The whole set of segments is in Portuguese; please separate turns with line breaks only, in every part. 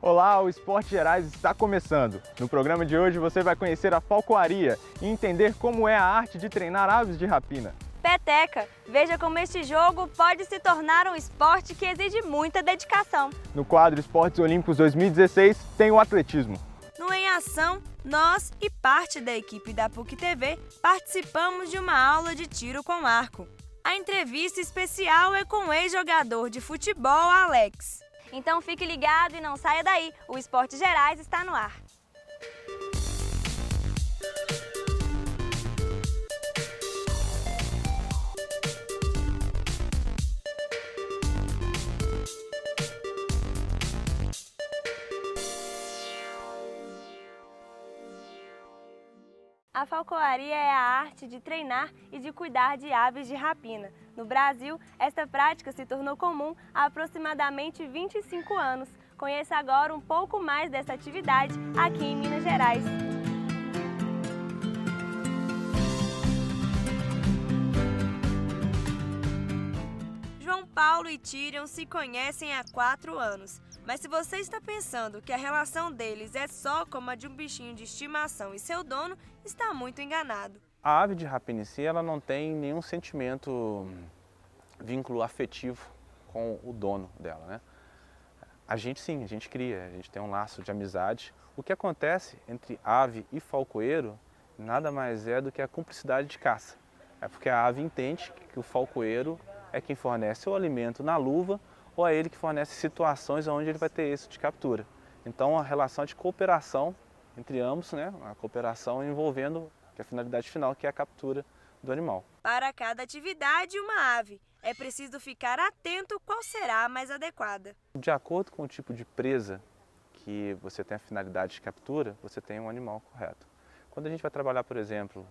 Olá, o Esporte Gerais está começando. No programa de hoje você vai conhecer a falcoaria e entender como é a arte de treinar aves de rapina.
Peteca, veja como este jogo pode se tornar um esporte que exige muita dedicação.
No quadro Esportes Olímpicos 2016 tem o atletismo.
No Em Ação, nós e parte da equipe da PUC TV participamos de uma aula de tiro com arco. A entrevista especial é com o ex-jogador de futebol Alex. Então fique ligado e não saia daí, o Esporte Gerais está no ar. A falcoaria é a arte de treinar e de cuidar de aves de rapina. No Brasil, esta prática se tornou comum há aproximadamente 25 anos. Conheça agora um pouco mais dessa atividade aqui em Minas Gerais. João Paulo e Tyrion se conhecem há 4 anos. Mas se você está pensando que a relação deles é só como a de um bichinho de estimação e seu dono, está muito enganado.
A ave de rapina em si, ela não tem nenhum sentimento, vínculo afetivo com o dono dela, né? A gente sim, a gente cria, a gente tem um laço de amizade. O que acontece entre ave e falcoeiro nada mais é do que a cumplicidade de caça. É porque a ave entende que o falcoeiro é quem fornece o alimento na luva ou é ele que fornece situações onde ele vai ter êxito de captura. Então a relação de cooperação entre ambos, né? A cooperação envolvendo a finalidade final, que é a captura do animal.
Para cada atividade, uma ave. É preciso ficar atento qual será a mais adequada.
De acordo com o tipo de presa que você tem a finalidade de captura, você tem um animal correto. Quando a gente vai trabalhar, por exemplo,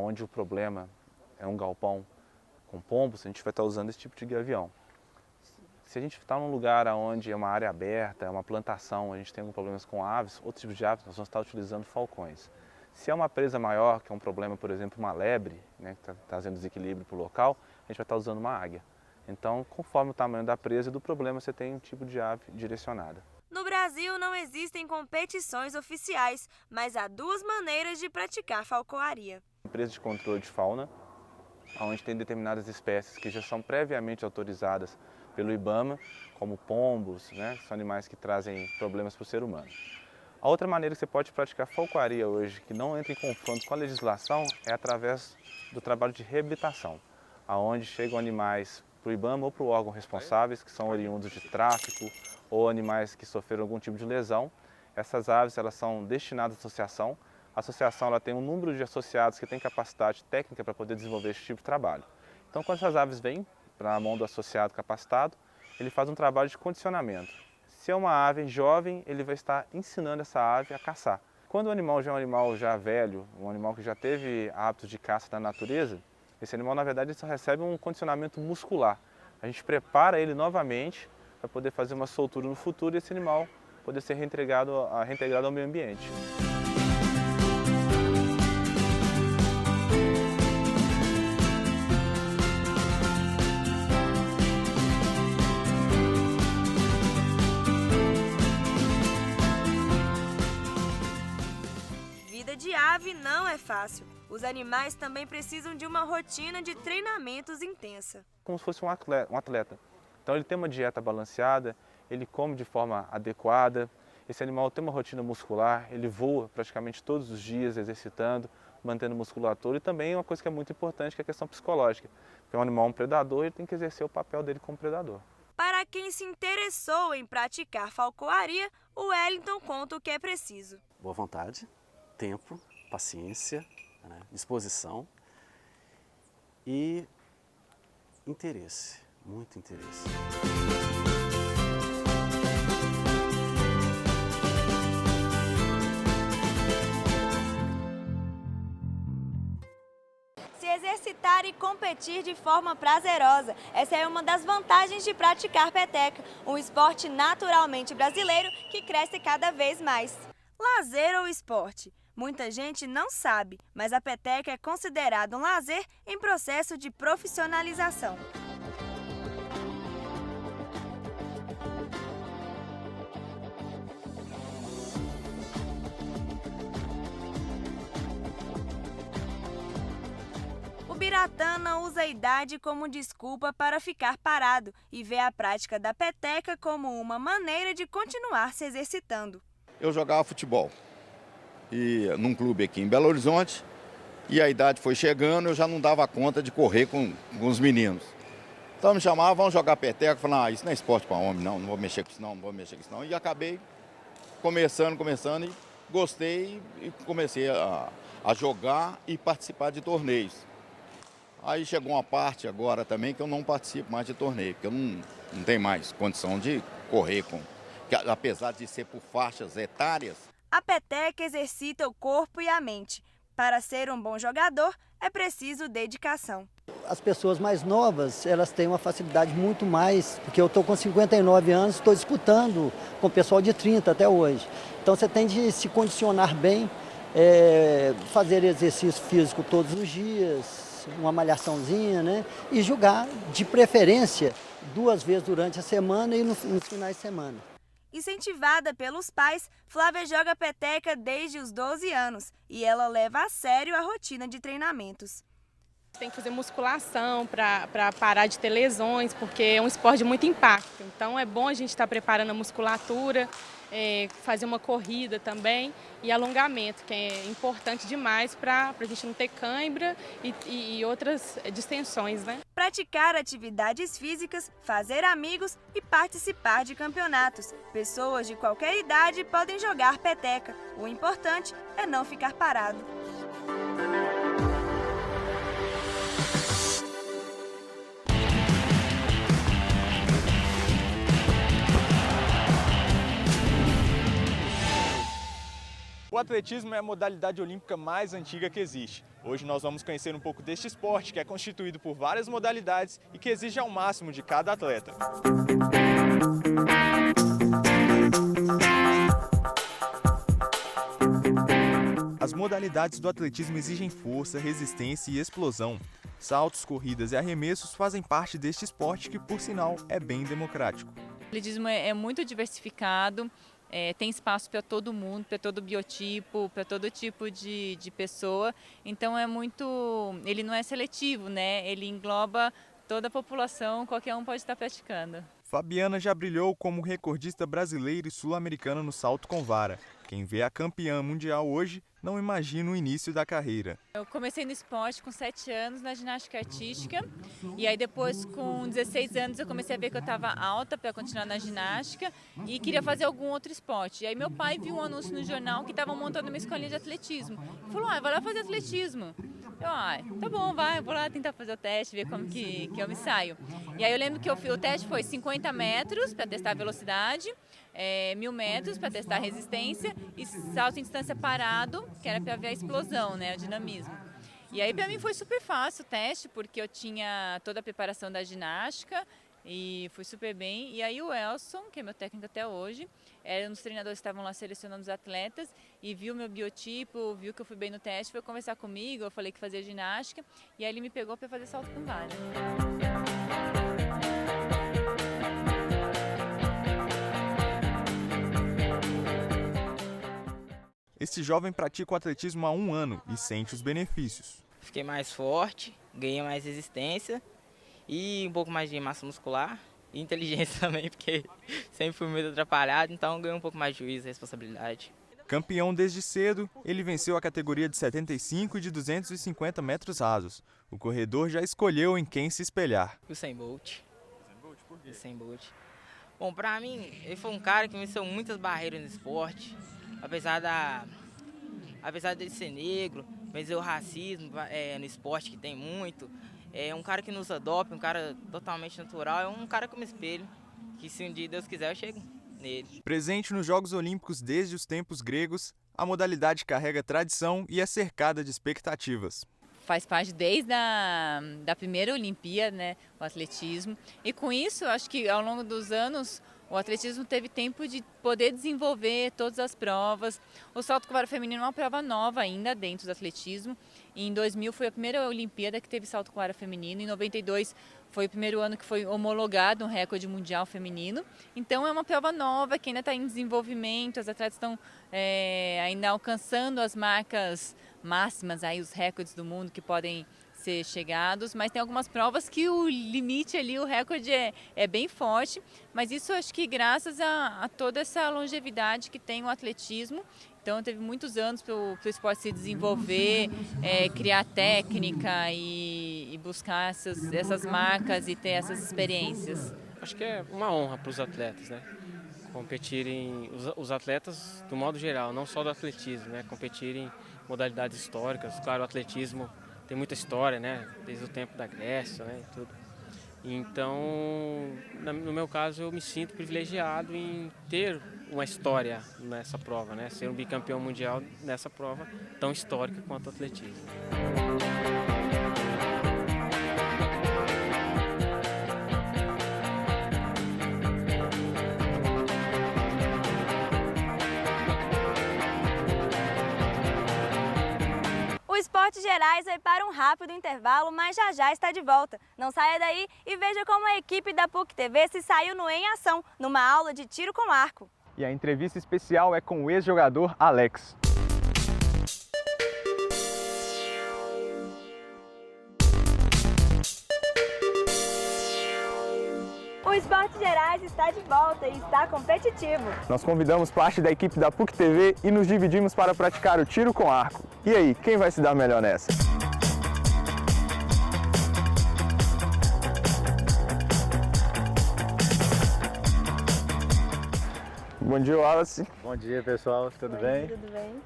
onde o problema é um galpão com pombos, a gente vai estar usando esse tipo de gavião. Se a gente está num lugar onde é uma área aberta, é uma plantação, a gente tem alguns problemas com aves, outros tipos de aves, nós vamos estar utilizando falcões. Se é uma presa maior, que é um problema, por exemplo, uma lebre, né, que está trazendo desequilíbrio para o local, a gente vai estar usando uma águia. Então, conforme o tamanho da presa e do problema, você tem um tipo de ave direcionada.
No Brasil não existem competições oficiais, mas há 2 maneiras de praticar falcoaria.
Empresa de controle de fauna, onde tem determinadas espécies que já são previamente autorizadas pelo IBAMA, como pombos, né, que são animais que trazem problemas para o ser humano. A outra maneira que você pode praticar falcoaria hoje, que não entra em confronto com a legislação, é através do trabalho de reabilitação, aonde chegam animais para o IBAMA ou para o órgão responsáveis, que são oriundos de tráfico ou animais que sofreram algum tipo de lesão. Essas aves elas são destinadas à associação. A associação ela tem um número de associados que tem capacidade técnica para poder desenvolver esse tipo de trabalho. Então, quando essas aves vêm para a mão do associado capacitado, ele faz um trabalho de condicionamento. Se é uma ave jovem, ele vai estar ensinando essa ave a caçar. Quando o animal já é um animal já velho, um animal que já teve hábitos de caça na natureza, esse animal, na verdade, só recebe um condicionamento muscular. A gente prepara ele novamente para poder fazer uma soltura no futuro e esse animal poder ser reintegrado ao meio ambiente.
Vida de ave não é fácil. Os animais também precisam de uma rotina de treinamentos intensa.
Como se fosse um atleta. Então ele tem uma dieta balanceada, ele come de forma adequada, esse animal tem uma rotina muscular, ele voa praticamente todos os dias exercitando, mantendo musculatura e também uma coisa que é muito importante que é a questão psicológica. Porque um animal é um predador, ele tem que exercer o papel dele como predador.
Para quem se interessou em praticar falcoaria, o Wellington conta o que é preciso.
Boa vontade, tempo, paciência, né, disposição e interesse, muito interesse.
Se exercitar e competir de forma prazerosa. Essa é uma das vantagens de praticar peteca, um esporte naturalmente brasileiro que cresce cada vez mais. Lazer ou esporte? Muita gente não sabe, mas a peteca é considerada um lazer em processo de profissionalização. Satana usa a idade como desculpa para ficar parado e vê a prática da peteca como uma maneira de continuar se exercitando.
Eu jogava futebol e num clube aqui em Belo Horizonte e a idade foi chegando, eu já não dava conta de correr com os meninos. Então me chamavam, vamos jogar peteca, falando, isso não é esporte para homem, não vou mexer com isso não, E acabei começando e gostei e comecei a jogar e participar de torneios. Aí chegou uma parte agora também que eu não participo mais de torneio, porque eu não tenho mais condição de correr apesar de ser por faixas etárias.
A peteca exercita o corpo e a mente. Para ser um bom jogador, é preciso dedicação.
As pessoas mais novas, elas têm uma facilidade muito mais, porque eu estou com 59 anos, estou disputando com o pessoal de 30 até hoje. Então você tem de se condicionar bem, fazer exercício físico todos os dias, uma malhaçãozinha, né? E jogar, de preferência, 2 vezes durante a semana e nos finais de semana.
Incentivada pelos pais, Flávia joga peteca desde os 12 anos e ela leva a sério a rotina de treinamentos.
Tem que fazer musculação para parar de ter lesões, porque é um esporte de muito impacto. Então é bom a gente estar preparando a musculatura, fazer uma corrida também e alongamento, que é importante demais para a gente não ter cãibra e outras distensões, né?
Praticar atividades físicas, fazer amigos e participar de campeonatos. Pessoas de qualquer idade podem jogar peteca. O importante é não ficar parado.
O atletismo é a modalidade olímpica mais antiga que existe. Hoje nós vamos conhecer um pouco deste esporte, que é constituído por várias modalidades e que exige ao máximo de cada atleta. As modalidades do atletismo exigem força, resistência e explosão. Saltos, corridas e arremessos fazem parte deste esporte que, por sinal, é bem democrático.
O atletismo é muito diversificado. Tem espaço para todo mundo, para todo biotipo, para todo tipo de pessoa. Então ele não é seletivo, né? Ele engloba toda a população, qualquer um pode estar praticando.
Fabiana já brilhou como recordista brasileira e sul-americana no salto com vara. Quem vê a campeã mundial hoje não imagina o início da carreira.
Eu comecei no esporte com 7 anos, na ginástica artística, e aí depois com 16 anos eu comecei a ver que eu estava alta para continuar na ginástica e queria fazer algum outro esporte. E aí meu pai viu um anúncio no jornal que estavam montando uma escolinha de atletismo. Falou, vai lá fazer atletismo. Eu, tá bom, vou lá tentar fazer o teste, ver como que eu me saio. E aí eu lembro que o teste foi 50 metros para testar a velocidade, 1.000 metros para testar a resistência e salto em distância parado, que era para ver a explosão, né, o dinamismo. E aí para mim foi super fácil o teste, porque eu tinha toda a preparação da ginástica e fui super bem. E aí o Elson, que é meu técnico até hoje, era um dos treinadores que estavam lá selecionando os atletas e viu meu biotipo, viu que eu fui bem no teste, foi conversar comigo, eu falei que fazia ginástica e aí ele me pegou para fazer salto com vara.
Este jovem pratica o atletismo há 1 ano e sente os benefícios.
Fiquei mais forte, ganhei mais resistência e um pouco mais de massa muscular e inteligência também, porque sempre fui muito atrapalhado, então ganhei um pouco mais de juízo e responsabilidade.
Campeão desde cedo, ele venceu a categoria de 75 e de 250 metros rasos. O corredor já escolheu em quem se espelhar.
Usain Bolt. Usain Bolt. Bom, pra mim, ele foi um cara que venceu muitas barreiras no esporte. Apesar dele ser negro, venceu o racismo no esporte, que tem muito. É um cara que não usa doping, um cara totalmente natural. É um cara que eu me espelho, que se um dia Deus quiser eu chego nele.
Presente nos Jogos Olímpicos desde os tempos gregos, a modalidade carrega tradição e é cercada de expectativas.
Faz parte desde da primeira Olimpíada, né, o atletismo. E com isso, acho que ao longo dos anos, o atletismo teve tempo de poder desenvolver todas as provas. O salto com vara feminino é uma prova nova ainda dentro do atletismo. E em 2000 foi a primeira Olimpíada que teve salto com vara feminino. Em 92 foi o primeiro ano que foi homologado um recorde mundial feminino. Então é uma prova nova que ainda está em desenvolvimento. As atletas estão ainda alcançando as marcas máximas, aí, os recordes do mundo que podem ser chegados, mas tem algumas provas que o limite ali, o recorde é bem forte, mas isso acho que graças a toda essa longevidade que tem o atletismo. Então teve muitos anos para o esporte se desenvolver, criar técnica e buscar essas marcas e ter essas experiências.
Acho que é uma honra para os atletas, né? Competirem, os atletas do modo geral, não só do atletismo, né? Competirem em modalidades históricas. Claro, o atletismo tem muita história, né? Desde o tempo da Grécia, né? E tudo. Então, no meu caso, eu me sinto privilegiado em ter uma história nessa prova, né? Ser um bicampeão mundial nessa prova tão histórica quanto o atletismo.
O Esporte Gerais vai para um rápido intervalo, mas já está de volta. Não saia daí e veja como a equipe da PUC TV se saiu no Em Ação, numa aula de tiro com arco.
E a entrevista especial é com o ex-jogador Alex.
O Esporte Gerais está de volta e está competitivo.
Nós convidamos parte da equipe da PUC TV e nos dividimos para praticar o tiro com arco. E aí, quem vai se dar melhor nessa? Bom dia, Wallace.
Bom dia, pessoal. Tudo bem?
Tudo bem?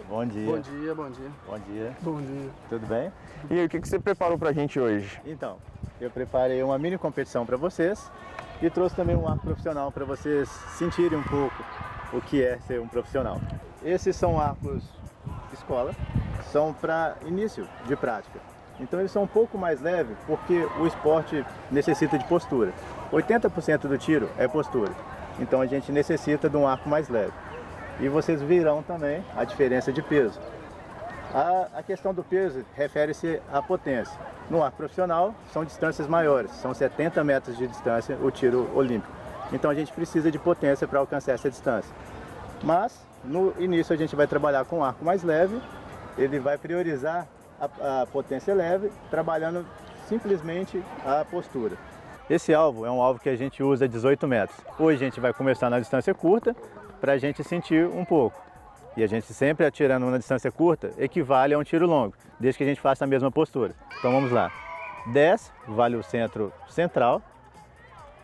Bom dia.
Bom dia, bom dia.
Bom dia.
Bom dia.
Tudo bem?
E aí, o que você preparou pra gente hoje?
Então, eu preparei uma mini competição para vocês e trouxe também um arco profissional para vocês sentirem um pouco o que é ser um profissional. Esses são arcos escola, são para início de prática. Então eles são um pouco mais leves porque o esporte necessita de postura. 80% do tiro é postura. Então a gente necessita de um arco mais leve. E vocês verão também a diferença de peso. A questão do peso refere-se à potência. No arco profissional são distâncias maiores, são 70 metros de distância o tiro olímpico. Então a gente precisa de potência para alcançar essa distância. Mas no início a gente vai trabalhar com um arco mais leve, ele vai priorizar a potência leve, trabalhando simplesmente a postura. Esse alvo é um alvo que a gente usa a 18 metros. Hoje a gente vai começar na distância curta para a gente sentir um pouco. E a gente sempre atirando na distância curta equivale a um tiro longo, desde que a gente faça a mesma postura. Então vamos lá. 10 vale o centro central.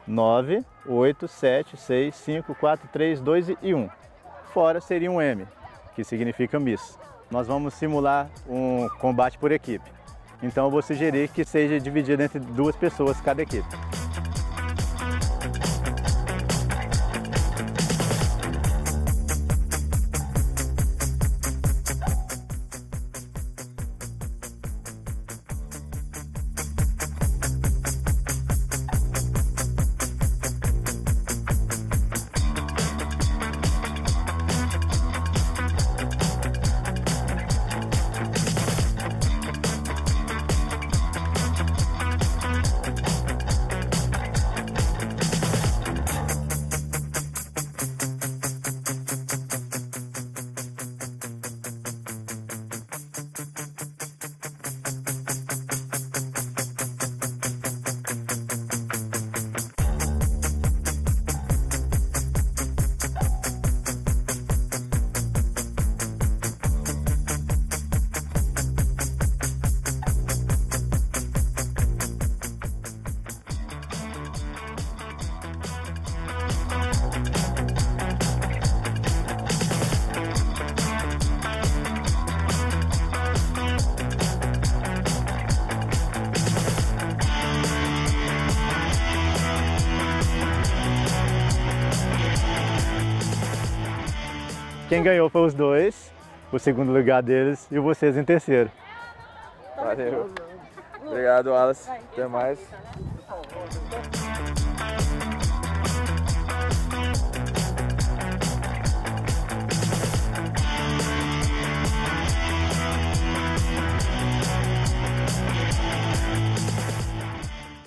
9, 8, 7, 6, 5, 4, 3, 2 e 1. Fora seria um M, que significa miss. Nós vamos simular um combate por equipe. Então eu vou sugerir que seja dividido entre 2 pessoas cada equipe. Quem ganhou foi os 2, o segundo lugar deles e vocês em terceiro.
Valeu. Obrigado, Wallace. Até mais.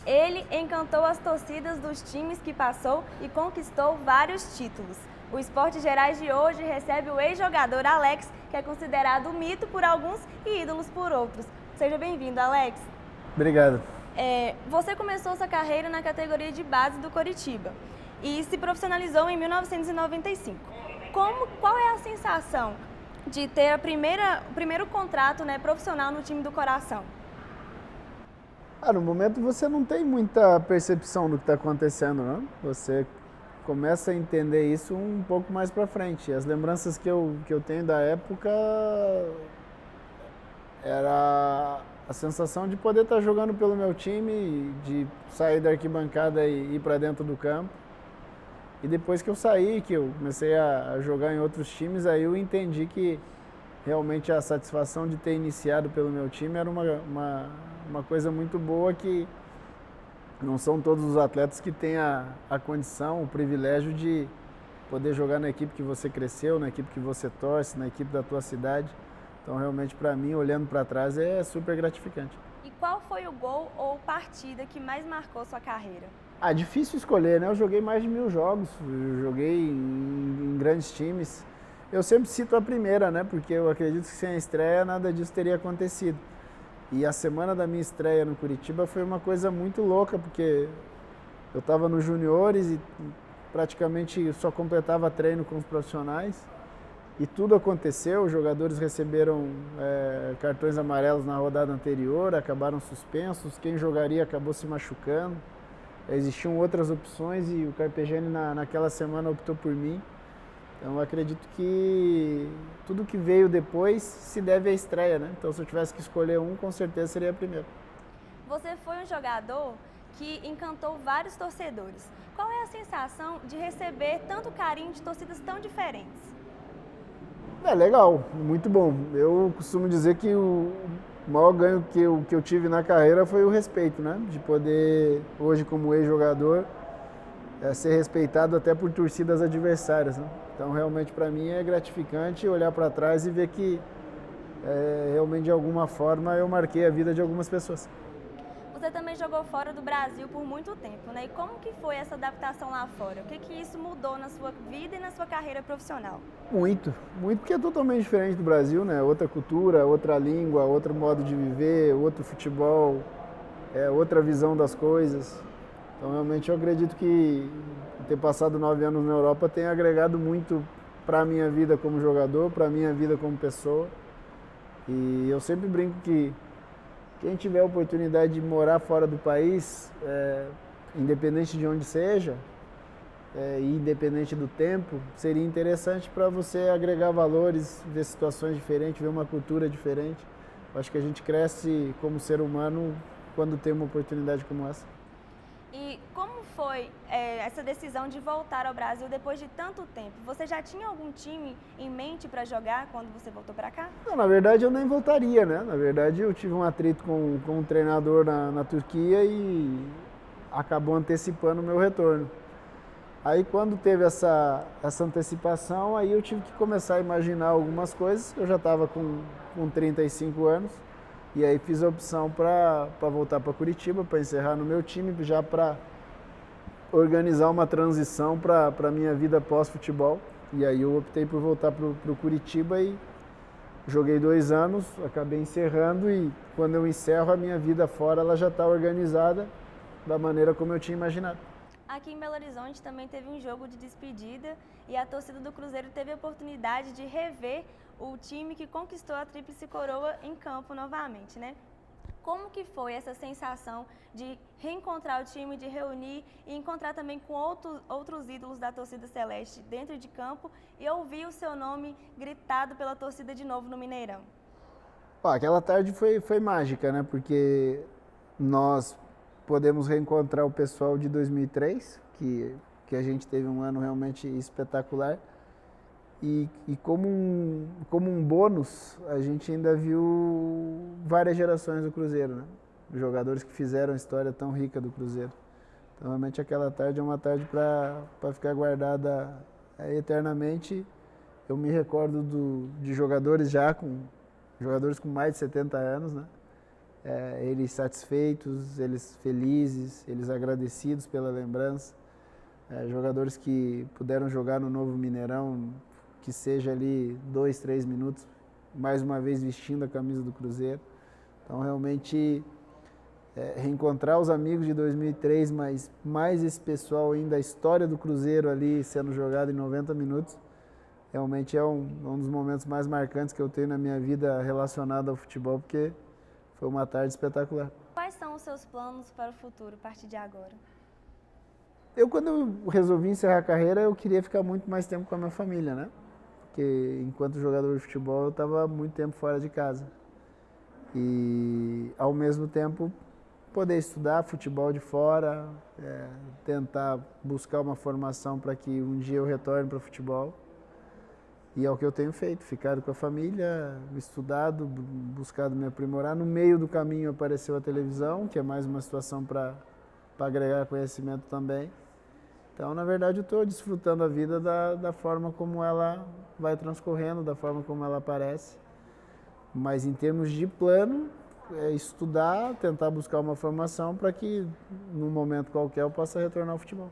Ele encantou as torcidas dos times que passou e conquistou vários títulos. O Esporte Gerais de hoje recebe o ex-jogador Alex, que é considerado mito por alguns e ídolos por outros. Seja bem-vindo, Alex.
Obrigado.
Você começou sua carreira na categoria de base do Coritiba e se profissionalizou em 1995. Qual é a sensação de ter o primeiro contrato, né, profissional no time do coração?
No momento você não tem muita percepção do que está acontecendo, né? Você começa a entender isso um pouco mais para frente. As lembranças que eu tenho da época era a sensação de poder estar jogando pelo meu time, de sair da arquibancada e ir para dentro do campo. E depois que eu saí, que eu comecei a jogar em outros times, aí eu entendi que realmente a satisfação de ter iniciado pelo meu time era uma coisa muito boa, que não são todos os atletas que têm a condição, o privilégio de poder jogar na equipe que você cresceu, na equipe que você torce, na equipe da tua cidade. Então, realmente, para mim, olhando para trás, é super gratificante.
E qual foi o gol ou partida que mais marcou sua carreira?
Difícil escolher, né? Eu joguei mais de 1000 jogos, eu joguei em grandes times. Eu sempre cito a primeira, né? Porque eu acredito que sem a estreia nada disso teria acontecido. E a semana da minha estreia no Curitiba foi uma coisa muito louca, porque eu estava nos juniores e praticamente só completava treino com os profissionais. E tudo aconteceu, os jogadores receberam cartões amarelos na rodada anterior, acabaram suspensos, quem jogaria acabou se machucando. Existiam outras opções e o Carpegiani naquela semana optou por mim. Então eu acredito que tudo que veio depois se deve à estreia, né? Então se eu tivesse que escolher um, com certeza seria a primeira.
Você foi um jogador que encantou vários torcedores. Qual é a sensação de receber tanto carinho de torcidas tão diferentes?
Legal, muito bom. Eu costumo dizer que o maior ganho que eu tive na carreira foi o respeito, né? De poder, hoje como ex-jogador, ser respeitado até por torcidas adversárias, né? Então, realmente, para mim é gratificante olhar para trás e ver que, realmente, de alguma forma, eu marquei a vida de algumas pessoas.
Você também jogou fora do Brasil por muito tempo, né? E como que foi essa adaptação lá fora? O que isso mudou na sua vida e na sua carreira profissional?
Muito, porque é totalmente diferente do Brasil, né? Outra cultura, outra língua, outro modo de viver, outro futebol, outra visão das coisas. Então, realmente, eu acredito que ter passado 9 anos na Europa tem agregado muito para a minha vida como jogador, para a minha vida como pessoa. E eu sempre brinco que quem tiver a oportunidade de morar fora do país, independente de onde seja, e independente do tempo, seria interessante para você agregar valores, ver situações diferentes, ver uma cultura diferente. Eu acho que a gente cresce como ser humano quando tem uma oportunidade como essa.
E como foi essa decisão de voltar ao Brasil depois de tanto tempo? Você já tinha algum time em mente para jogar quando você voltou para cá?
Não, na verdade eu nem voltaria, né? Na verdade eu tive um atrito com um treinador na Turquia e acabou antecipando o meu retorno. Aí quando teve essa antecipação, aí eu tive que começar a imaginar algumas coisas. Eu já estava com 35 anos. E aí fiz a opção para voltar para Curitiba, para encerrar no meu time, já para organizar uma transição para a minha vida pós-futebol. E aí eu optei por voltar para o Curitiba e joguei 2 anos, acabei encerrando, e quando eu encerro a minha vida fora, ela já está organizada da maneira como eu tinha imaginado.
Aqui em Belo Horizonte também teve um jogo de despedida e a torcida do Cruzeiro teve a oportunidade de rever o time que conquistou a Tríplice Coroa em campo novamente, né? Como que foi essa sensação de reencontrar o time, de reunir e encontrar também com outros ídolos da torcida celeste dentro de campo e ouvir o seu nome gritado pela torcida de novo no Mineirão?
Aquela tarde foi mágica, né? Porque nós podemos reencontrar o pessoal de 2003, que a gente teve um ano realmente espetacular. E como um bônus, a gente ainda viu várias gerações do Cruzeiro, né? Jogadores que fizeram a história tão rica do Cruzeiro. Então, realmente, aquela tarde é uma tarde para ficar guardada eternamente. Eu me recordo de jogadores com mais de 70 anos, né? Eles satisfeitos, eles felizes, eles agradecidos pela lembrança. Jogadores que puderam jogar no novo Mineirão, que seja ali 2, 3 minutos, mais uma vez vestindo a camisa do Cruzeiro. Então, realmente, reencontrar os amigos de 2003, mas mais esse pessoal ainda, a história do Cruzeiro ali sendo jogada em 90 minutos, realmente é um dos momentos mais marcantes que eu tenho na minha vida relacionado ao futebol, porque foi uma tarde espetacular.
Quais são os seus planos para o futuro, a partir de agora?
Quando eu resolvi encerrar a carreira, eu queria ficar muito mais tempo com a minha família, né? Porque enquanto jogador de futebol, eu estava muito tempo fora de casa. E, ao mesmo tempo, poder estudar futebol de fora, tentar buscar uma formação para que um dia eu retorne para o futebol. E é o que eu tenho feito, ficado com a família, estudado, buscado me aprimorar. No meio do caminho apareceu a televisão, que é mais uma situação para agregar conhecimento também. Então, na verdade, eu estou desfrutando a vida da forma como ela vai transcorrendo, da forma como ela aparece. Mas em termos de plano, é estudar, tentar buscar uma formação para que, num momento qualquer, eu possa retornar ao futebol.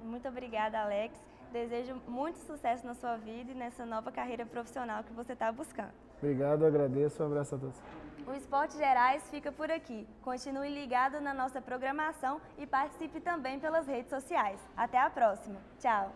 Muito obrigada, Alex. Desejo muito sucesso na sua vida e nessa nova carreira profissional que você está buscando.
Obrigado, agradeço, um abraço a todos.
O Esporte Gerais fica por aqui. Continue ligado na nossa programação e participe também pelas redes sociais. Até a próxima. Tchau!